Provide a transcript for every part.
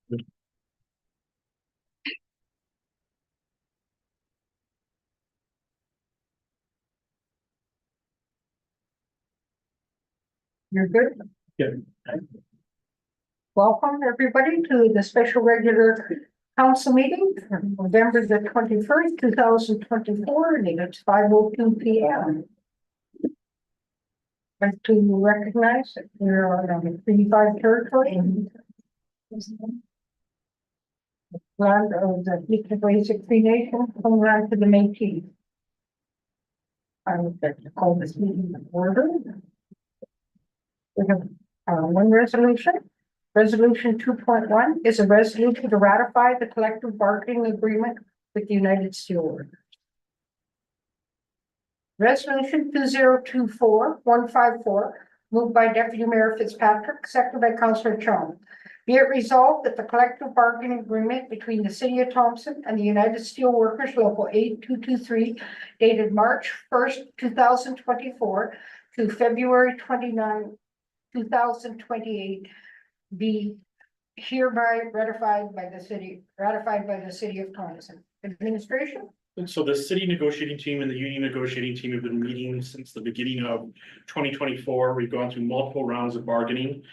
You're good? Yeah. Welcome, everybody, to the special regular council meeting for November the 21st, 2024, and it's 5:02 p.m. I'd like to recognize that we're on 35 territory. Land of the Nicaraguan Cree Nation, homeland to the Métis. I would like to call this meeting to order. We have one resolution. Resolution 2.1 is a resolution to ratify the collective bargaining agreement with the United Steelworkers. Resolution 2024-154, moved by Deputy Mayor Fitzpatrick, seconded by Councillor Chong. Be it resolved that the collective bargaining agreement between the City of Thompson and the United Steelworkers Local 8223, dated March 1st, 2024 to February 29, 2028, be hereby ratified by the city of Thompson. Administration. And so the city negotiating team and the union negotiating team have been meeting since the beginning of 2024. We've gone through multiple rounds of bargaining.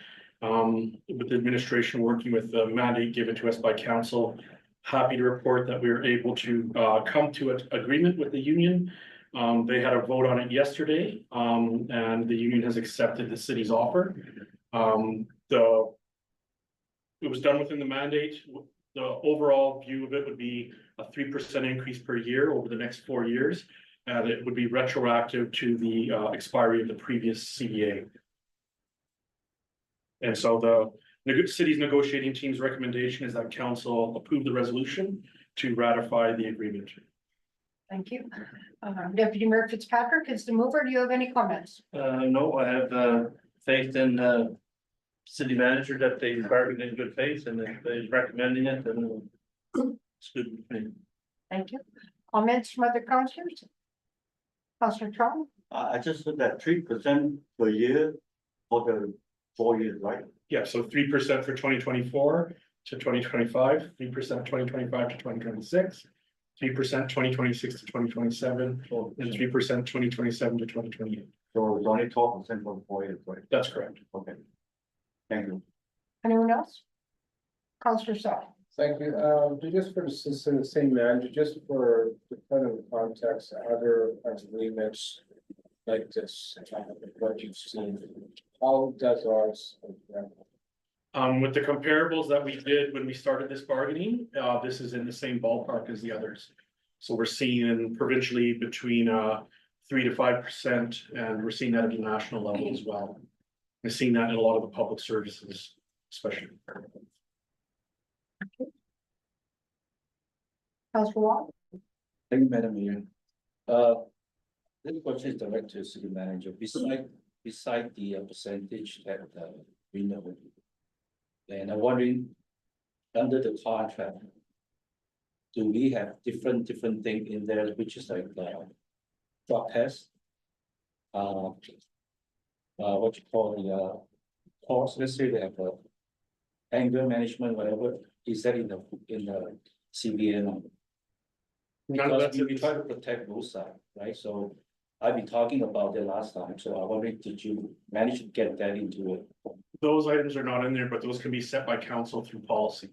With the administration working with the mandate given to us by council. Happy to report that we were able to come to an agreement with the union. They had a vote on it yesterday, and the union has accepted the city's offer. It was done within the mandate. The overall view of it would be a 3% increase per year over the next 4 years. And it would be retroactive to the expiry of the previous CBA. And so the city's negotiating team's recommendation is that council approve the resolution to ratify the agreement. Thank you. Deputy Mayor Fitzpatrick is the mover. Do you have any comments? No, I have faith in city manager that they bargained in good faith and that they're recommending it, and it's good with me. Thank you. Comments from other councillors? Councillor Chong? I just looked at 3% per year for the 4 years, right? Yeah, so 3% for 2024 to 2025, 3% 2025 to 2026, 3% 2026 to 2027, and 3% 2027 to 2028. So it's only 12% for the 4 years, right? That's correct. Okay. Thank you. Anyone else? Councillor Saul? Thank you. Just for the same manager, just for the kind of context, other agreements like this, what you've seen, how does ours? With the comparables that we did when we started this bargaining, this is in the same ballpark as the others. So we're seeing provincially between 3 to 5%, and we're seeing that at the national level as well. We're seeing that in a lot of the public services, especially. Councillor Wong? Thank you, Madam Mayor. This question is directed to city manager. Beside the percentage that we know, and I'm wondering, under the contract, do we have different thing in there, which is like drug test? What you call the course? Let's say they have anger management, whatever. Is that in the CBA number? Because we try to protect both sides, right? So I've been talking about that last time. So I wondering, did you manage to get that into it? Those items are not in there, but those can be set by council through policy.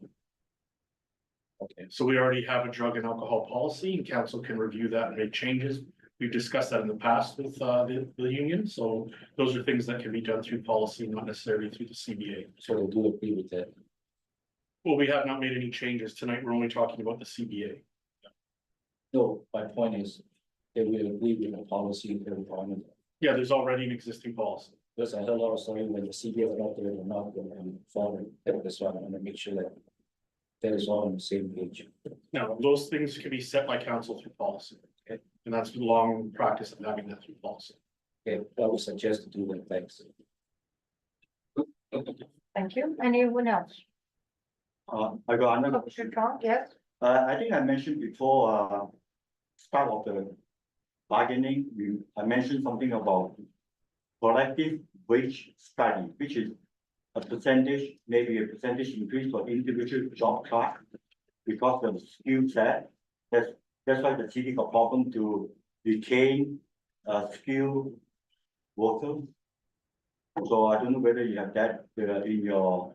Okay. So we already have a drug and alcohol policy, and council can review that and make changes. We've discussed that in the past with the union. So those are things that can be done through policy, not necessarily through the CBA. So I do agree with that. Well, we have not made any changes tonight. We're only talking about the CBA. No, my point is that we agree with the policy and the requirement. Yeah, there's already an existing policy. Because I heard a lot of stories when the CBA was not there, they're not going to follow it. That's why I want to make sure that that is all on the same page. Now, those things can be set by council through policy. Okay. And that's the long practice of having that through policy. Okay, I would suggest to do that. Thanks. Thank you. Anyone else? I got another Councillor question. Chong, yes? I think I mentioned before, start of the bargaining, I mentioned something about collective wage study, which is a percentage, maybe a percentage increase for individual job class because of the skill set. That's why the city got problem to retain skilled workers. So I don't know whether you have that in your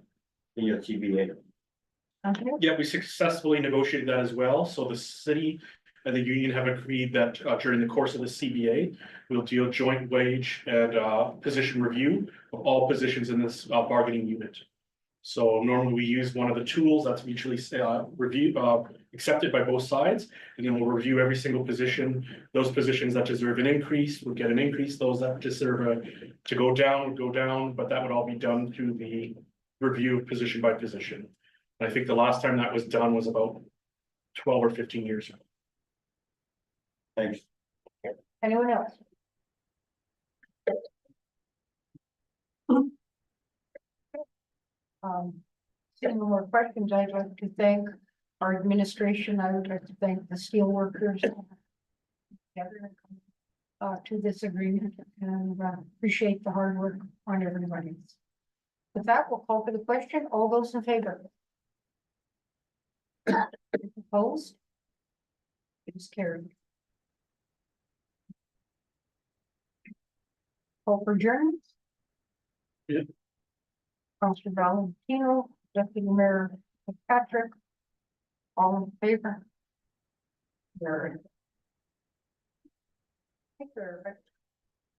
CBA. Okay, Yeah, we successfully negotiated that as well. So the city and the union have agreed that during the course of the CBA, we'll do a joint wage and position review of all positions in this bargaining unit. So normally we use one of the tools that's mutually accepted by both sides, and then we'll review every single position. Those positions that deserve an increase will get an increase. Those that deserve to go down would go down, but that would all be done through the review of position by position. I think the last time that was done was about 12 or 15 years ago. Thanks. anyone else? Seeing no more questions, I'd like to thank our administration. I would like to thank the steel workers. To this agreement and appreciate the hard work on everybody's. With that, we'll call for the question. All those in favor? Opposed? It is carried. Call for adjournment. Yeah. Councilor Valentino, Deputy Mayor Patrick. All in favor? Carried. Thank you, everybody.